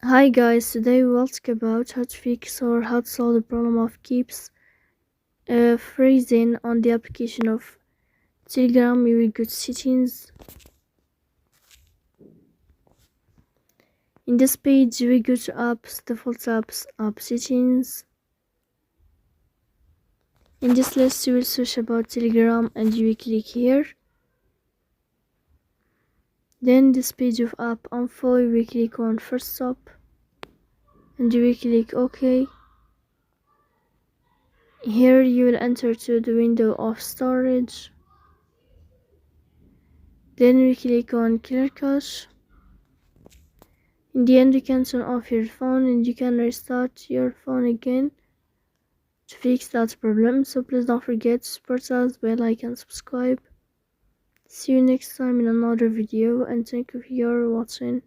Hi guys, today we will talk about how to fix or how to solve the problem of keeps freezing on the application of Telegram. You will go to settings. In this page, you will go to apps, default apps, app settings. In this list, you will search about Telegram and you will click here. Then this page of app info, you will click on first stop and you will click OK. Here you will enter to the window of storage. Then we click on clear cache. In the end, you can turn off your phone and you can restart your phone again to fix that problem. So please don't forget to support us by like and subscribe. See you next time in another video and thank you for your watching.